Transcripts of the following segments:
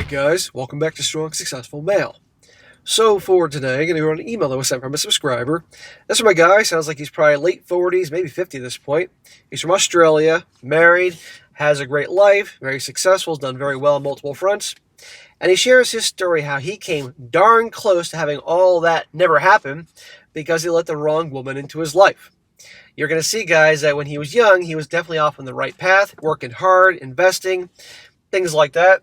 Alright guys, welcome back to Strong Successful Mail. So for today, I'm going to go on an email that was sent from a subscriber. This is my guy, sounds like he's probably late 40s, maybe 50 at this point. He's from Australia, married, has a great life, very successful, has done very well on multiple fronts. And he shares his story how he came darn close to having all that never happen because he let the wrong woman into his life. You're going to see, guys, that when he was young, he was definitely off on the right path, working hard, investing, things like that.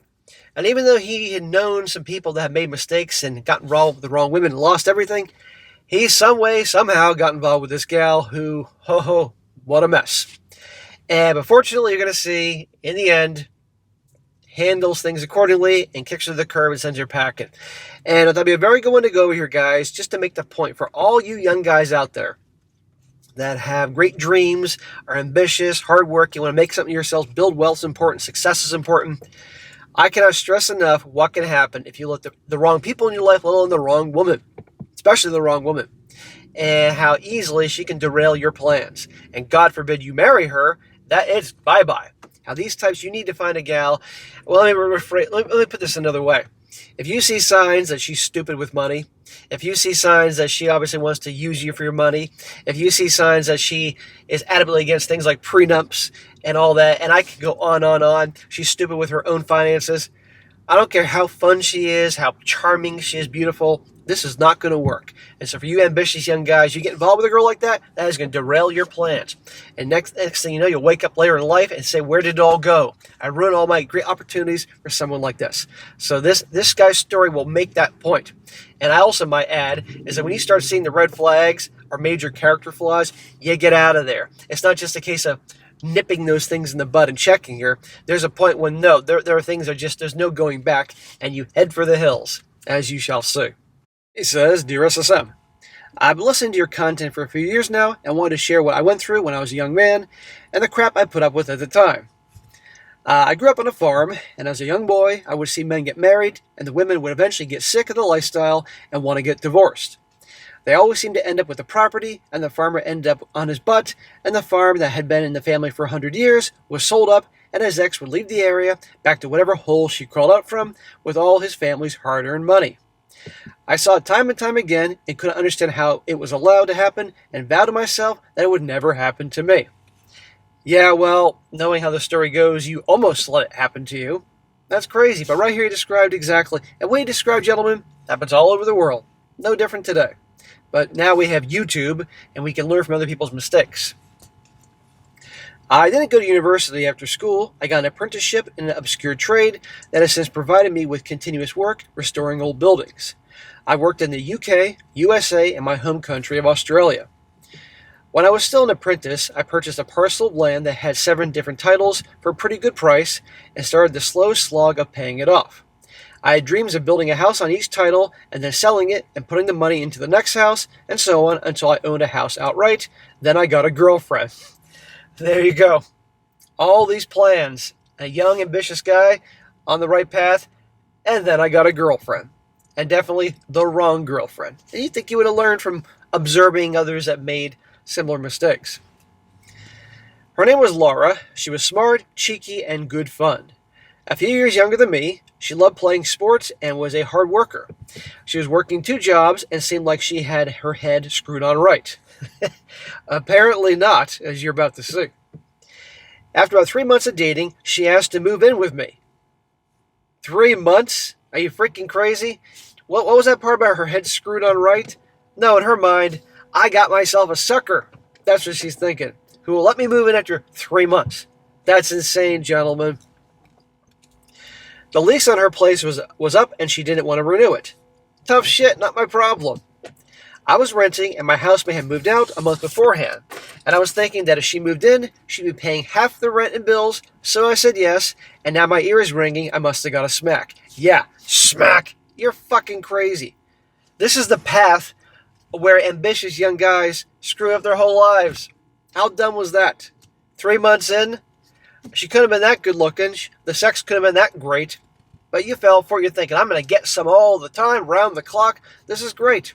And even though he had known some people that had made mistakes and got involved with the wrong women and lost everything, he some way, somehow got involved with this gal who, what a mess. But fortunately, you're going to see, in the end, handles things accordingly and kicks her to the curb and sends her packing. And that'll be a very good one to go here, guys, just to make the point for all you young guys out there that have great dreams, are ambitious, hard work, you want to make something of yourselves, build wealth is important, success is important. I cannot stress enough what can happen if you let the wrong people in your life, let alone the wrong woman, especially the wrong woman, and how easily she can derail your plans. And God forbid you marry her, that is bye-bye. How these types, you need to find a gal. Well, let me put this another way. If you see signs that she's stupid with money, if you see signs that she obviously wants to use you for your money, if you see signs that she is adamantly against things like prenups and all that, and I could go on, she's stupid with her own finances, I don't care how fun she is, how charming she is, beautiful, this is not going to work. And so for you ambitious young guys, you get involved with a girl like that, that is going to derail your plans. And next thing you know, you'll wake up later in life and say, where did it all go? I ruined all my great opportunities for someone like this. So this guy's story will make that point. And I also might add is that when you start seeing the red flags or major character flaws, you get out of there. It's not just a case of nipping those things in the bud and checking here. There's a point when no, there are things that just, there's no going back, and you head for the hills, as you shall see. He says, Dear SSM, I've been listening to your content for a few years now and wanted to share what I went through when I was a young man and the crap I put up with at the time. I grew up on a farm, and as a young boy, I would see men get married, and the women would eventually get sick of the lifestyle and want to get divorced. They always seemed to end up with the property, and the farmer ended up on his butt, and the farm that had been in the family for 100 years was sold up, and his ex would leave the area back to whatever hole she crawled out from with all his family's hard-earned money. I saw it time and time again and couldn't understand how it was allowed to happen and vowed to myself that it would never happen to me. Yeah, well, knowing how the story goes, you almost let it happen to you. That's crazy, but right here he described exactly. And what he described, gentlemen, happens all over the world. No different today. But now we have YouTube, and we can learn from other people's mistakes. I didn't go to university after school. I got an apprenticeship in an obscure trade that has since provided me with continuous work restoring old buildings. I worked in the UK, USA, and my home country of Australia. When I was still an apprentice, I purchased a parcel of land that had 7 different titles for a pretty good price and started the slow slog of paying it off. I had dreams of building a house on each title and then selling it and putting the money into the next house and so on until I owned a house outright. Then I got a girlfriend. There you go. All these plans. A young, ambitious guy on the right path, and then I got a girlfriend. And definitely the wrong girlfriend. And you think you would have learned from observing others that made similar mistakes. Her name was Laura. She was smart, cheeky, and good fun. A few years younger than me, she loved playing sports and was a hard worker. She was working 2 jobs and seemed like she had her head screwed on right. Apparently not, as you're about to see. After about 3 months of dating, she asked to move in with me. 3 months? Are you freaking crazy? What was that part about her head screwed on right? No, in her mind, I got myself a sucker. That's what she's thinking. Who will let me move in after 3 months? That's insane, gentlemen. The lease on her place was up and she didn't want to renew it. Tough shit, not my problem. I was renting and my housemate had moved out a month beforehand. And I was thinking that if she moved in, she'd be paying half the rent and bills. So I said yes, and now my ear is ringing. I must have got a smack. Yeah, smack. You're fucking crazy. This is the path where ambitious young guys screw up their whole lives. How dumb was that? 3 months in, she couldn't have been that good looking. The sex couldn't have been that great. But you fell for it. You're thinking, I'm going to get some all the time, round the clock. This is great.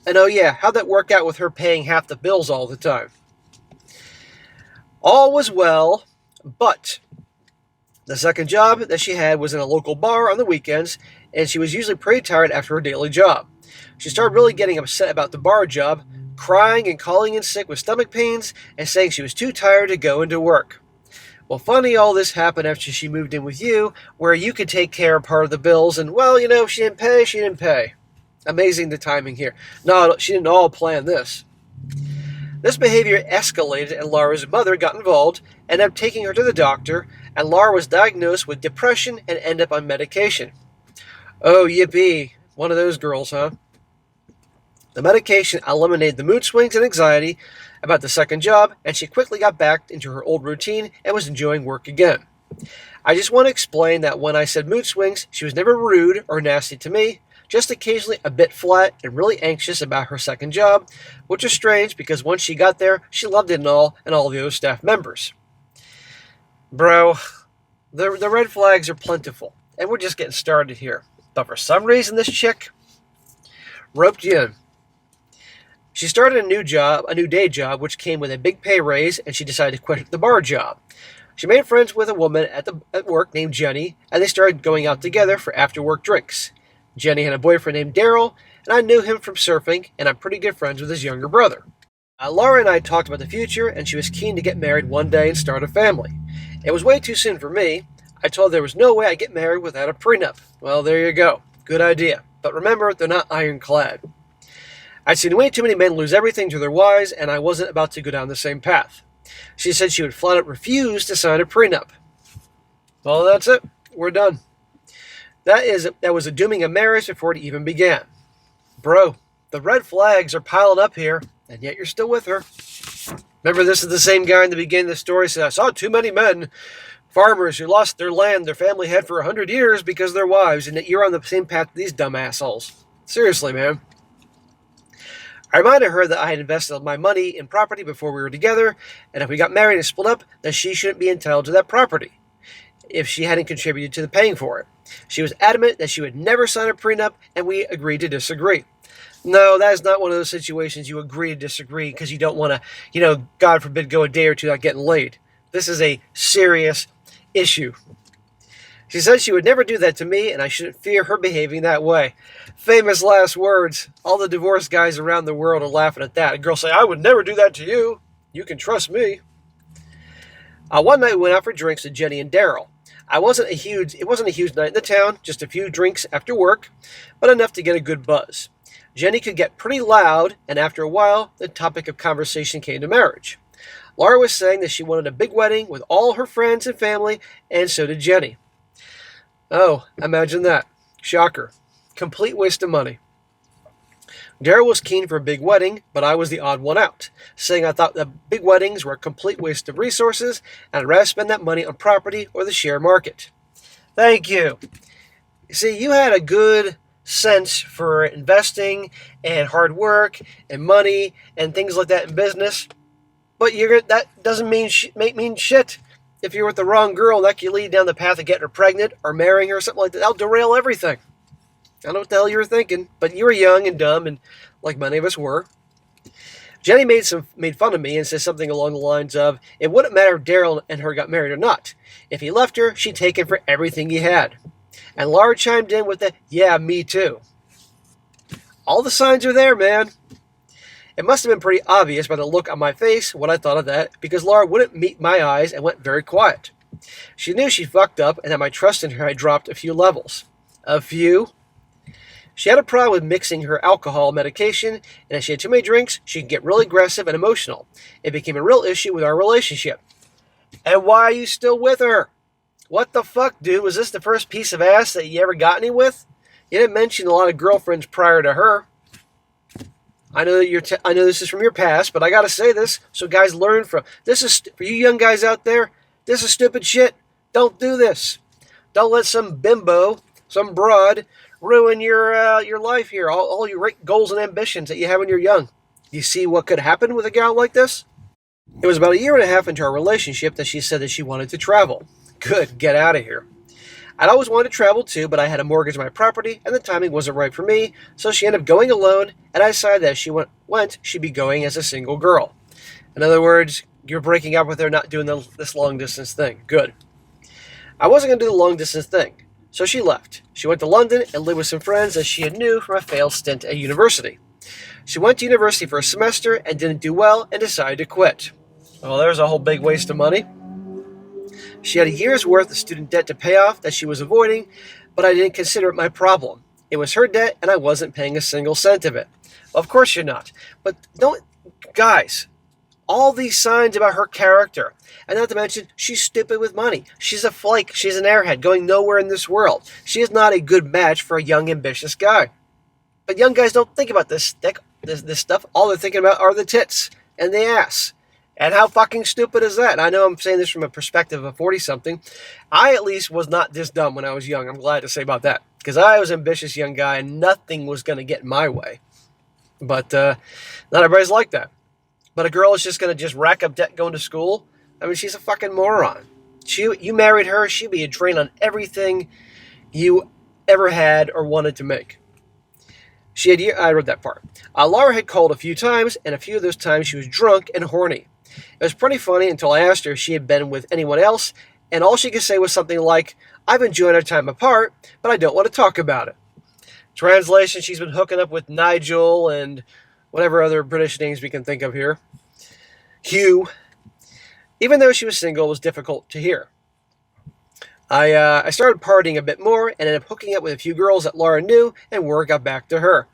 And oh yeah, how'd that work out with her paying half the bills all the time? All was well, but The second job that she had was in a local bar on the weekends, and she was usually pretty tired after her daily job. She started really getting upset about the bar job, crying and calling in sick with stomach pains and saying she was too tired to go into work. Well, funny all this happened after she moved in with you, where you could take care of part of the bills, and, well, if she didn't pay, she didn't pay. Amazing the timing here. No, she didn't all plan this. This behavior escalated, and Laura's mother got involved, ended up taking her to the doctor, and Laura was diagnosed with depression and ended up on medication. Oh, yippee. One of those girls, huh? The medication eliminated the mood swings and anxiety about the second job, and she quickly got back into her old routine and was enjoying work again. I just want to explain that when I said mood swings, she was never rude or nasty to me, just occasionally a bit flat and really anxious about her second job, which is strange because once she got there, she loved it and all the other staff members. Bro, the red flags are plentiful, and we're just getting started here. But for some reason, this chick roped you in. She started a new day job, which came with a big pay raise, and she decided to quit the bar job. She made friends with a woman at work named Jenny, and they started going out together for after-work drinks. Jenny had a boyfriend named Daryl, and I knew him from surfing, and I'm pretty good friends with his younger brother. Laura and I talked about the future, and she was keen to get married one day and start a family. It was way too soon for me. I told her there was no way I'd get married without a prenup. Well, there you go. Good idea. But remember, they're not ironclad. I'd seen way too many men lose everything to their wives, and I wasn't about to go down the same path. She said she would flat out refuse to sign a prenup. Well, that's it. We're done. That was a dooming of marriage before it even began. Bro, the red flags are piling up here, and yet you're still with her. Remember, this is the same guy in the beginning of the story said, I saw too many men, farmers who lost their land their family had for 100 years because of their wives, and that you're on the same path as these dumb assholes. Seriously, man. I reminded her that I had invested my money in property before we were together, and if we got married and split up, then she shouldn't be entitled to that property if she hadn't contributed to the paying for it. She was adamant that she would never sign a prenup, and we agreed to disagree. No, that is not one of those situations you agree to disagree because you don't want to, God forbid, go a day or two not getting laid. This is a serious issue. She said she would never do that to me, and I shouldn't fear her behaving that way. Famous last words. All the divorced guys around the world are laughing at that. A girl say, I would never do that to you. You can trust me. One night we went out for drinks with Jenny and Daryl. It wasn't a huge night in the town, just a few drinks after work, but enough to get a good buzz. Jenny could get pretty loud, and after a while, the topic of conversation came to marriage. Laura was saying that she wanted a big wedding with all her friends and family, and so did Jenny. Oh, imagine that. Shocker. Complete waste of money. Daryl was keen for a big wedding, but I was the odd one out, saying I thought that big weddings were a complete waste of resources, and I'd rather spend that money on property or the share market. Thank you. See, you had a good sense for investing and hard work and money and things like that in business, but that doesn't mean shit. If you're with the wrong girl, that can lead down the path of getting her pregnant or marrying her or something like that. That'll derail everything. I don't know what the hell you were thinking, but you were young and dumb, and like many of us were. Jenny made fun of me and said something along the lines of, it wouldn't matter if Daryl and her got married or not. If he left her, she'd take him for everything he had. And Laura chimed in with the, yeah, me too. All the signs are there, man. It must have been pretty obvious by the look on my face what I thought of that, because Laura wouldn't meet my eyes and went very quiet. She knew she fucked up and that my trust in her had dropped a few levels. A few? She had a problem with mixing her alcohol medication, and if she had too many drinks, she could get really aggressive and emotional. It became a real issue with our relationship. And why are you still with her? What the fuck, dude? Was this the first piece of ass that you ever got any with? You didn't mention a lot of girlfriends prior to her. I know this is from your past, but I gotta say this so guys learn from. This is for you young guys out there. This is stupid shit. Don't do this. Don't let some bimbo, some broad, ruin your life here. All your goals and ambitions that you have when you're young. You see what could happen with a gal like this? It was about a year and a half into our relationship that she said that she wanted to travel. Good, get out of here. I'd always wanted to travel too, but I had a mortgage on my property, and the timing wasn't right for me, so she ended up going alone, and I decided that if she went, she'd be going as a single girl. In other words, you're breaking up with her, not doing this long-distance thing. Good. I wasn't going to do the long distance thing, so she left. She went to London and lived with some friends that she had knew from a failed stint at university. She went to university for a semester and didn't do well and decided to quit. Well, there's a whole big waste of money. She had a year's worth of student debt to pay off that she was avoiding, but I didn't consider it my problem. It was her debt, and I wasn't paying a single cent of it. Well, of course you're not. But don't, guys, all these signs about her character. And not to mention, she's stupid with money. She's a flake. She's an airhead going nowhere in this world. She is not a good match for a young, ambitious guy. But young guys don't think about this stuff. All they're thinking about are the tits and the ass. And how fucking stupid is that? And I know I'm saying this from a perspective of 40-something. I at least was not this dumb when I was young. I'm glad to say about that. Because I was an ambitious young guy and nothing was going to get in my way. But not everybody's like that. But a girl is just going to just rack up debt going to school. I mean, she's a fucking moron. You married her, she'd be a drain on everything you ever had or wanted to make. I read that part. Laura had called a few times, and a few of those times she was drunk and horny. It was pretty funny until I asked her if she had been with anyone else, and all she could say was something like, "I've enjoyed our time apart, but I don't want to talk about it." Translation, she's been hooking up with Nigel and whatever other British names we can think of here. Hugh. Even though she was single, it was difficult to hear. I started partying a bit more and ended up hooking up with a few girls that Laura knew, and word got back to her.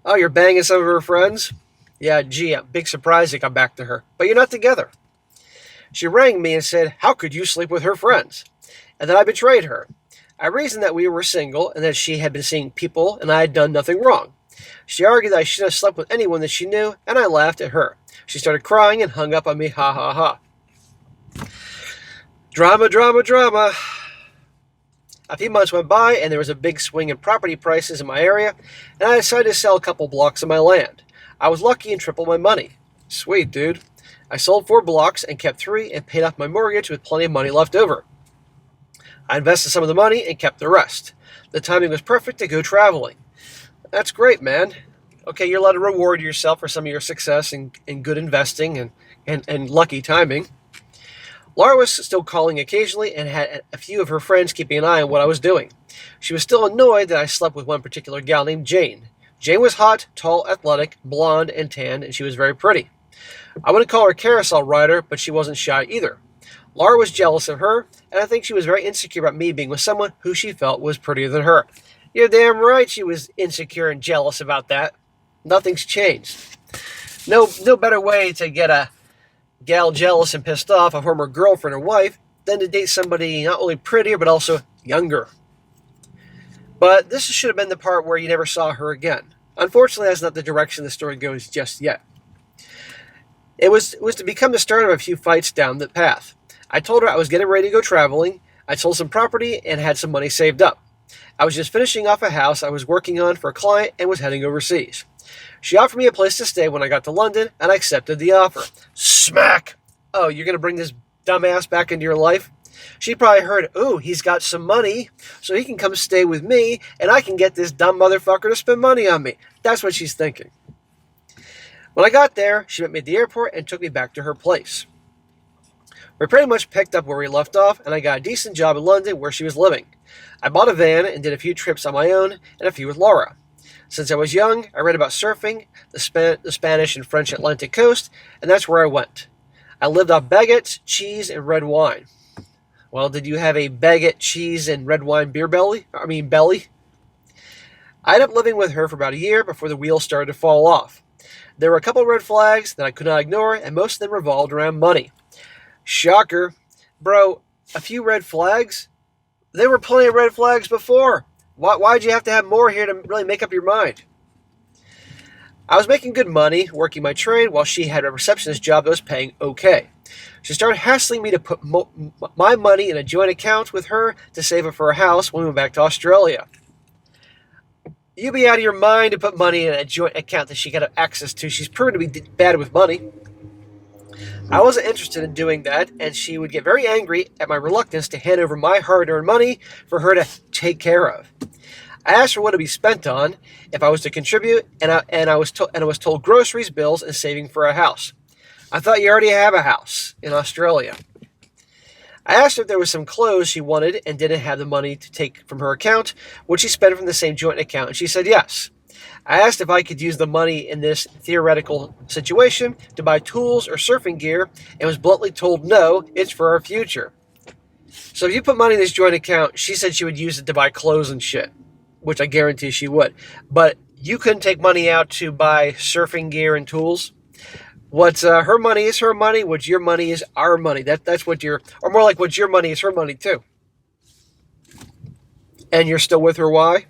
"Oh, you're banging some of her friends?" "Yeah, gee, big surprise it got back to her. But you're not together." She rang me and said, "How could you sleep with her friends?" And that I betrayed her. I reasoned that we were single and that she had been seeing people and I had done nothing wrong. She argued that I shouldn't have slept with anyone that she knew, and I laughed at her. She started crying and hung up on me, ha ha ha. Drama, drama, drama. A few months went by, and there was a big swing in property prices in my area, and I decided to sell a couple blocks of my land. I was lucky and tripled my money. Sweet, dude. I sold 4 blocks and kept 3 and paid off my mortgage with plenty of money left over. I invested some of the money and kept the rest. The timing was perfect to go traveling. That's great, man. Okay, you're allowed to reward yourself for some of your success and good investing and lucky timing. Laura was still calling occasionally and had a few of her friends keeping an eye on what I was doing. She was still annoyed that I slept with one particular gal named Jane. Jane was hot, tall, athletic, blonde, and tan, and she was very pretty. I wouldn't call her a carousel rider, but she wasn't shy either. Laura was jealous of her, and I think she was very insecure about me being with someone who she felt was prettier than her. You're damn right she was insecure and jealous about that. Nothing's changed. No better way to get a gal jealous and pissed off, a former girlfriend or wife, than to date somebody not only prettier but also younger. But this should have been the part where you never saw her again. Unfortunately, that's not the direction the story goes just yet. It was to become the start of a few fights down the path. I told her I was getting ready to go traveling. I sold some property and had some money saved up. I was just finishing off a house I was working on for a client and was heading overseas. She offered me a place to stay when I got to London, and I accepted the offer. Smack! "Oh, you're going to bring this dumbass back into your life?" She probably heard, "Ooh, he's got some money, so he can come stay with me, and I can get this dumb motherfucker to spend money on me." That's what she's thinking. When I got there, she met me at the airport and took me back to her place. We pretty much picked up where we left off, and I got a decent job in London where she was living. I bought a van and did a few trips on my own and a few with Laura. Since I was young, I read about surfing, the Spanish and French Atlantic coast, and that's where I went. I lived off baguettes, cheese, and red wine. Well, did you have a baguette, cheese, and red wine belly? I ended up living with her for about a year before the wheels started to fall off. There were a couple of red flags that I could not ignore, and most of them revolved around money. Shocker. Bro, a few red flags? There were plenty of red flags before. Why'd you have to have more here to really make up your mind? I was making good money, working my trade, while she had a receptionist job that was paying okay. She started hassling me to put my money in a joint account with her to save it for a house when we went back to Australia. You'd be out of your mind to put money in a joint account that she got access to. She's proven to be bad with money. I wasn't interested in doing that, and she would get very angry at my reluctance to hand over my hard-earned money for her to take care of. I asked her what to be spent on, if I was to contribute, and I was told groceries, bills, and saving for a house. I thought you already have a house in Australia. I asked her if there was some clothes she wanted and didn't have the money to take from her account. Would she spend from the same joint account? And she said yes. I asked if I could use the money in this theoretical situation to buy tools or surfing gear and was bluntly told no, it's for our future. So if you put money in this joint account, she said she would use it to buy clothes and shit, which I guarantee she would. But you couldn't take money out to buy surfing gear and tools. What's her money is her money. What's your money is our money. That's what or more like what's your money is her money too. And you're still with her, why?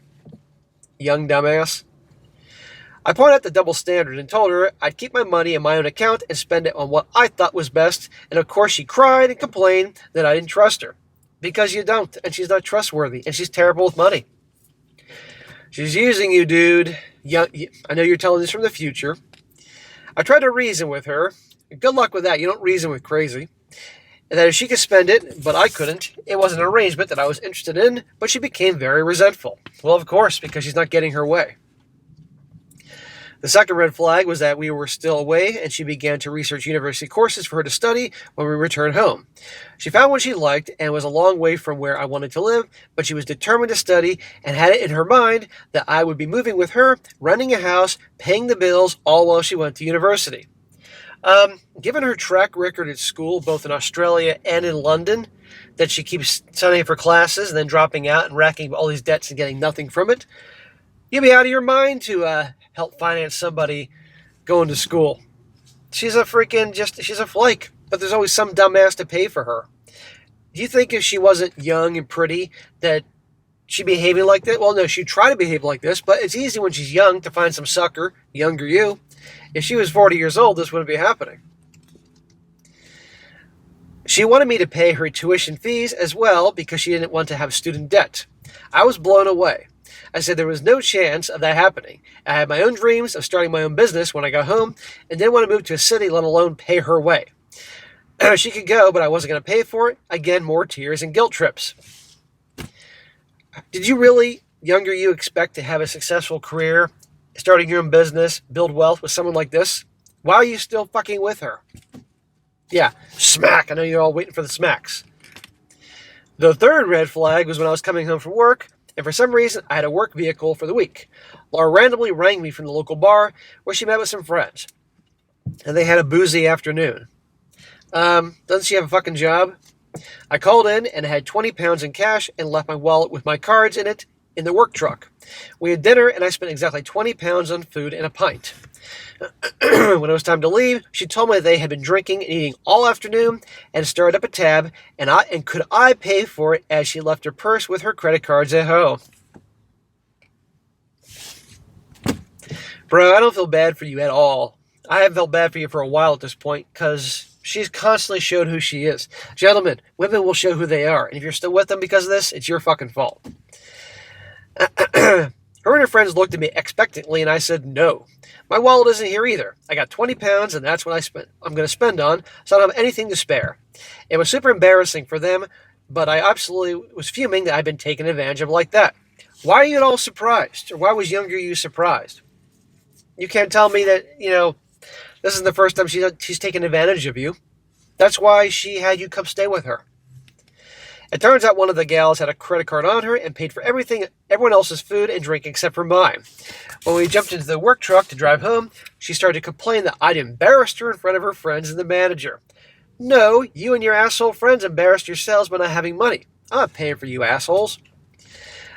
Young dumbass. I pointed out the double standard and told her I'd keep my money in my own account and spend it on what I thought was best. And of course she cried and complained that I didn't trust her. Because you don't, and she's not trustworthy, and she's terrible with money. She's using you, dude. I know you're telling this from the future. I tried to reason with her. Good luck with that. You don't reason with crazy. And that if she could spend it, but I couldn't. It was an arrangement that I was interested in, but she became very resentful. Well, of course, because she's not getting her way. The second red flag was that we were still away, and she began to research university courses for her to study when we returned home. She found one she liked and was a long way from where I wanted to live, but she was determined to study and had it in her mind that I would be moving with her, renting a house, paying the bills, all while she went to university. Given her track record at school, both in Australia and in London, that she keeps studying for classes and then dropping out and racking up all these debts and getting nothing from it, you'd be out of your mind to help finance somebody going to school. She's a flake, but there's always some dumbass to pay for her. Do you think if she wasn't young and pretty that she'd be behaving like that? Well, no, she'd try to behave like this, but it's easy when she's young to find some sucker, younger you. If she was 40 years old, this wouldn't be happening. She wanted me to pay her tuition fees as well because she didn't want to have student debt. I was blown away. I said there was no chance of that happening. I had my own dreams of starting my own business when I got home and didn't want to move to a city, let alone pay her way. She could go, but I wasn't going to pay for it. Again, more tears and guilt trips. Did you really, younger you, expect to have a successful career, starting your own business, build wealth with someone like this? Why are you still fucking with her? Yeah, smack. I know you're all waiting for the smacks. The third red flag was when I was coming home from work, and for some reason, I had a work vehicle for the week. Laura randomly rang me from the local bar where she met with some friends. And they had a boozy afternoon. Doesn't she have a fucking job? I called in and had 20 pounds in cash and left my wallet with my cards in it in the work truck. We had dinner and I spent exactly 20 pounds on food and a pint. When it was time to leave, she told me they had been drinking and eating all afternoon and started up a tab, and could I pay for it as she left her purse with her credit cards at home. Bro, I don't feel bad for you at all. I haven't felt bad for you for a while at this point because she's constantly showed who she is. Gentlemen, women will show who they are, and if you're still with them because of this, it's your fucking fault. Her and her friends looked at me expectantly, and I said no. My wallet isn't here either. I got 20 pounds, and that's what I'm going to spend on, so I don't have anything to spare. It was super embarrassing for them, but I absolutely was fuming that I'd been taken advantage of like that. Why are you at all surprised? Or why was younger you surprised? You can't tell me that, this isn't the first time she's taken advantage of you. That's why she had you come stay with her. It turns out one of the gals had a credit card on her and paid for everyone else's food and drink except for mine. When we jumped into the work truck to drive home, she started to complain that I'd embarrassed her in front of her friends and the manager. No, you and your asshole friends embarrassed yourselves by not having money. I'm not paying for you assholes.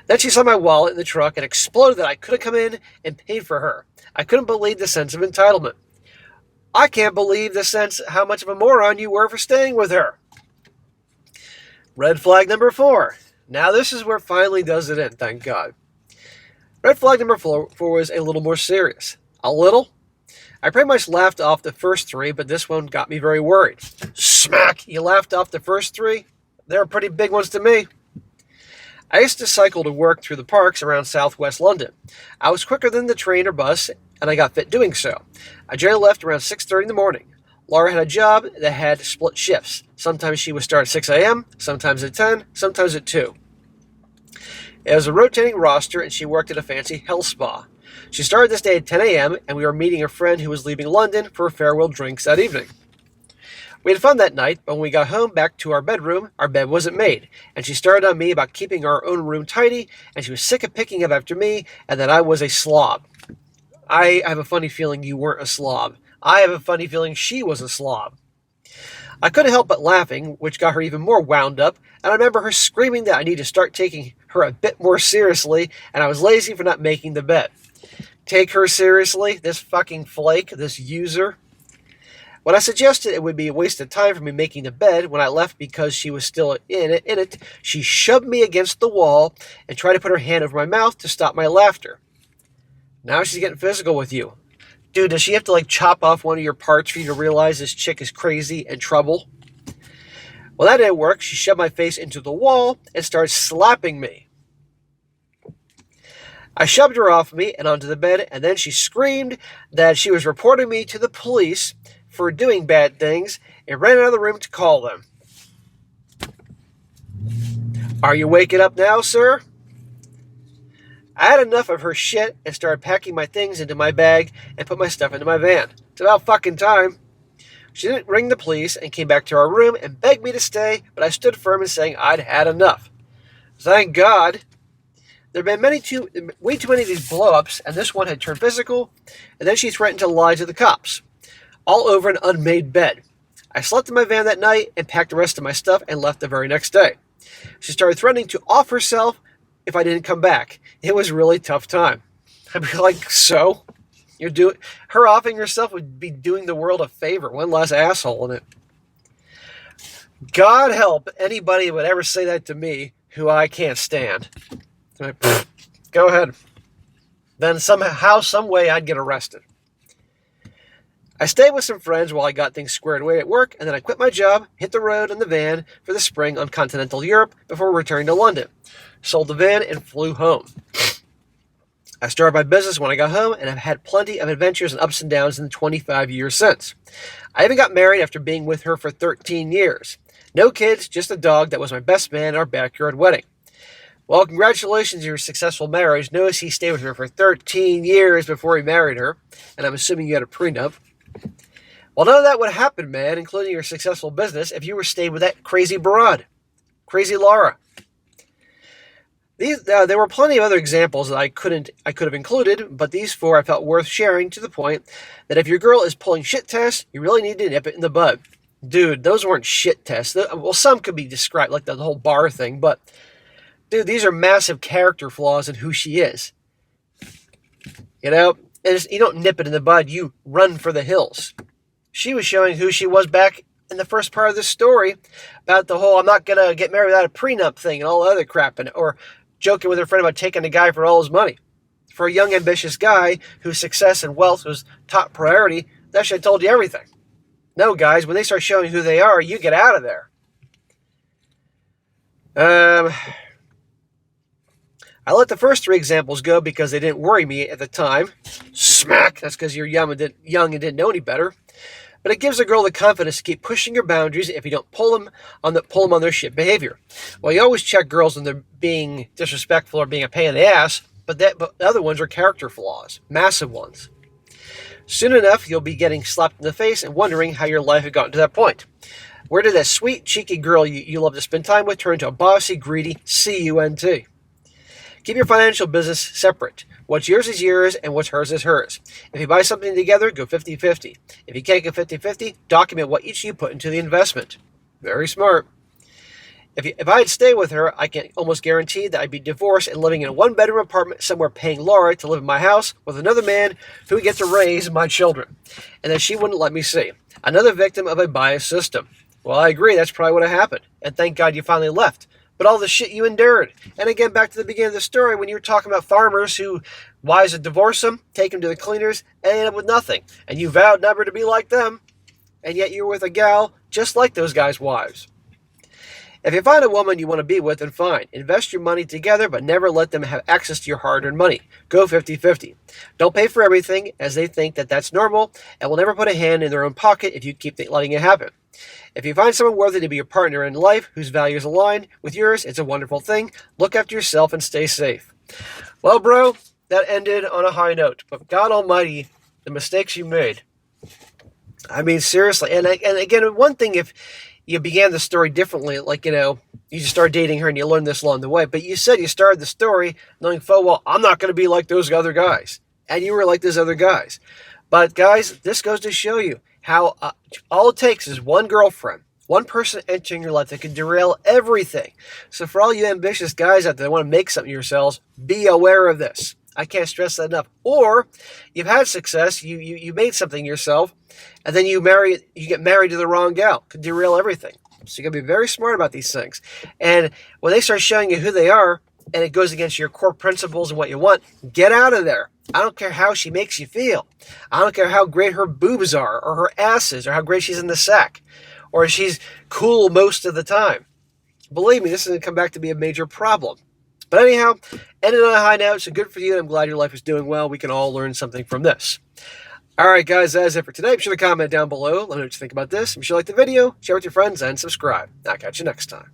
Then she saw my wallet in the truck and exploded that I could have come in and paid for her. I couldn't believe the sense of entitlement. I can't believe the sense how much of a moron you were for staying with her. Red flag number 4. Now this is where it finally does it in, thank God. Red flag number 4 was a little more serious. A little? I pretty much laughed off the first 3, but this one got me very worried. Smack! You laughed off the first 3? They were pretty big ones to me. I used to cycle to work through the parks around southwest London. I was quicker than the train or bus, and I got fit doing so. I generally left around 6:30 in the morning. Laura had a job that had split shifts. Sometimes she would start at 6 a.m., sometimes at 10, sometimes at 2. It was a rotating roster, and she worked at a fancy health spa. She started this day at 10 a.m., and we were meeting a friend who was leaving London for farewell drinks that evening. We had fun that night, but when we got home back to our bedroom, our bed wasn't made, and she started on me about keeping our own room tidy, and she was sick of picking up after me, and that I was a slob. I have a funny feeling you weren't a slob. I have a funny feeling she was a slob. I couldn't help but laughing, which got her even more wound up, and I remember her screaming that I need to start taking her a bit more seriously, and I was lazy for not making the bed. Take her seriously? This fucking flake? This user? When I suggested it would be a waste of time for me making the bed when I left because she was still in it, she shoved me against the wall and tried to put her hand over my mouth to stop my laughter. Now she's getting physical with you. Dude, does she have to chop off one of your parts for you to realize this chick is crazy and trouble? Well, that didn't work. She shoved my face into the wall and started slapping me. I shoved her off me and onto the bed, and then she screamed that she was reporting me to the police for doing bad things and ran out of the room to call them. Are you waking up now, sir? I had enough of her shit and started packing my things into my bag and put my stuff into my van. It's about fucking time. She didn't ring the police and came back to our room and begged me to stay, but I stood firm in saying I'd had enough. Thank God. There had been way too many of these blow-ups, and this one had turned physical, and then she threatened to lie to the cops. All over an unmade bed. I slept in my van that night and packed the rest of my stuff and left the very next day. She started threatening to off herself if I didn't come back. It was a really tough time. I'd be like, so? Her offing herself would be doing the world a favor. One less asshole in it. God help anybody who would ever say that to me who I can't stand. Go ahead. Then somehow, some way, I'd get arrested. I stayed with some friends while I got things squared away at work, and then I quit my job, hit the road in the van for the spring on continental Europe before returning to London. Sold the van and flew home. I started my business when I got home, and I've had plenty of adventures and ups and downs in the 25 years since. I even got married after being with her for 13 years. No kids, just a dog that was my best man at our backyard wedding. Well, congratulations on your successful marriage. Notice he stayed with her for 13 years before he married her, and I'm assuming you had a prenup. Well, none of that would happen, man, including your successful business, if you were staying with that crazy broad. Crazy Laura. There were plenty of other examples that I could have included, but these four I felt worth sharing to the point that if your girl is pulling shit tests, you really need to nip it in the bud. Dude, those weren't shit tests. Well, some could be described like the whole bar thing, but dude, these are massive character flaws in who she is. You know, and you don't nip it in the bud, you run for the hills. She was showing who she was back in the first part of this story about the whole I'm not going to get married without a prenup thing and all the other crap, or joking with her friend about taking a guy for all his money. For a young, ambitious guy whose success and wealth was top priority, that should have told you everything. No, guys, when they start showing who they are, you get out of there. I let the first three examples go because they didn't worry me at the time. Smack! That's because you're young and didn't know any better. But it gives a girl the confidence to keep pushing your boundaries if you don't pull them on their shit behavior. Well, you always check girls when they're being disrespectful or being a pain in the ass, but the other ones are character flaws, massive ones. Soon enough, you'll be getting slapped in the face and wondering how your life had gotten to that point. Where did that sweet, cheeky girl you love to spend time with turn into a bossy, greedy cunt? Keep your financial business separate. What's yours is yours, and what's hers is hers. If you buy something together, go 50-50. If you can't go 50-50, document what each of you put into the investment. Very smart. If I'd stay with her, I can almost guarantee that I'd be divorced and living in a one-bedroom apartment somewhere paying Laura to live in my house with another man who would get to raise my children, and that she wouldn't let me see. Another victim of a biased system. Well, I agree, that's probably what happened, and thank God you finally left. But all the shit you endured. And again, back to the beginning of the story, when you were talking about farmers who wives would divorce them, take them to the cleaners, and end up with nothing. And you vowed never to be like them. And yet you're with a gal just like those guys' wives. If you find a woman you want to be with, then fine. Invest your money together, but never let them have access to your hard-earned money. Go 50-50. Don't pay for everything, as they think that that's normal, and will never put a hand in their own pocket if you keep letting it happen. If you find someone worthy to be your partner in life, whose values align with yours, it's a wonderful thing. Look after yourself and stay safe. Well, bro, that ended on a high note. But God almighty, the mistakes you made. I mean, seriously. And again, one thing, if you began the story differently, like, you just started dating her and you learned this along the way, but you said you started the story knowing full well, I'm not going to be like those other guys. And you were like those other guys. But guys, this goes to show you how all it takes is one girlfriend, one person entering your life that can derail everything. So for all you ambitious guys out there that want to make something of yourselves, be aware of this. I can't stress that enough. Or you've had success, you made something yourself, and then you get married to the wrong gal. Could derail everything. So you got to be very smart about these things. And when they start showing you who they are, and it goes against your core principles and what you want, get out of there. I don't care how she makes you feel. I don't care how great her boobs are, or her ass is, or how great she's in the sack, or she's cool most of the time. Believe me, this is going to come back to be a major problem. But anyhow, ended on a high note, so good for you. I'm glad your life is doing well. We can all learn something from this. All right, guys, that is it for today. Be sure to comment down below. Let me know what you think about this. Be sure to like the video, share with your friends, and subscribe. I'll catch you next time.